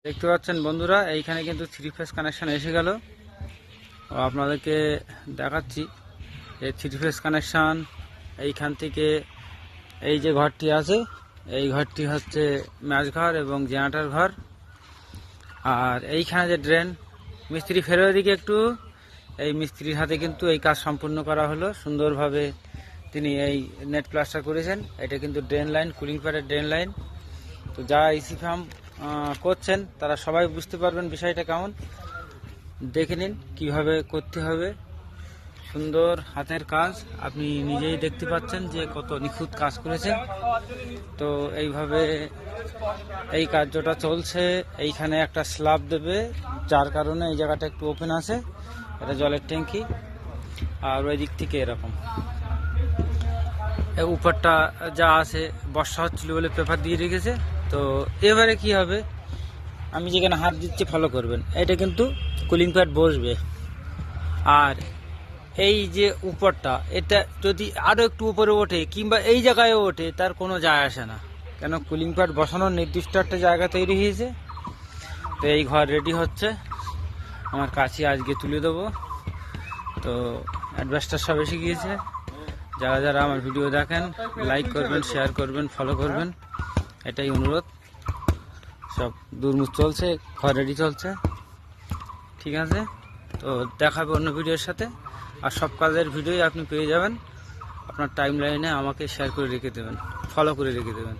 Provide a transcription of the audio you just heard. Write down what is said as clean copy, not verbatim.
দেখতে পাচ্ছেন বন্ধুরা, এইখানে কিন্তু 3 ফেজ কানেকশন এসে গেল। আপনাদেরকে দেখাচ্ছি এই 3 ফেজ কানেকশন। এইখান থেকে এই যে ঘরটি আছে, এই ঘরটি হচ্ছে ম্যাচ ঘর এবং জেনারেটর ঘর। আর এইখানে যে ড্রেন, মিস্ত্রি ফেরোয় দিকে একটু, এই মিস্ত্রির হাতে কিন্তু এই কাজ সম্পূর্ণ করা হলো সুন্দরভাবে। তিনি এই নেট প্লাস্টার করেছেন। এটা কিন্তু ড্রেন লাইন, কুলিং প্যাডের ড্রেন লাইন। তো যারা এসি ফার্ম করছেন তারা সবাই বুঝতে পারবেন বিষয়টা কেমন। দেখে নিন কিভাবে করতে হবে। সুন্দর হাতের কাজ, আপনি নিজেই দেখতে পাচ্ছেন যে কত নিখুঁত কাজ করেছে। তো এইভাবে এই কার্যটা চলছে। এইখানে একটা স্ল্যাব দেবে, যার কারণে এই জায়গাটা একটু ওপেন আছে। এটা জলের ট্যাঙ্কি। আর ওই দিক থেকে এরকম উপরটা যা আছে, বর্ষা হচ্ছিল বলে পেপার দিয়ে রেখেছে। তো এবারে কি হবে, আমি যেখানে হাত দিচ্ছি ফলো করবেন। এটা কিন্তু কুলিং প্যাড বসবে। আর এই যে উপরটা, এটা যদি আরও একটু উপরে ওঠে কিংবা এই জায়গায় ওঠে, তার কোনো যায় আসে না, কেন কুলিং প্যাড বসানোর নির্দিষ্ট একটা জায়গা তৈরি হয়েছে। তো এই ঘর রেডি হচ্ছে, আমার কাছে আজকে তুলে দেবো। তো অ্যাডভান্সটা সব এসে গিয়েছে। যারা যারা আমার ভিডিও দেখেন, লাইক করবেন, শেয়ার করবেন, ফলো করবেন, এটাই অনুরোধ। সব দুর্মুখ চলছে, ঘর রেডি চলছে, ঠিক আছে। তো দেখাবে অন্য ভিডিওর সাথে। আর সব কাজের ভিডিওই আপনি পেয়ে যাবেন। আপনার টাইম লাইনে আমাকে শেয়ার করে রেখে দেবেন, ফলো করে রেখে দেবেন।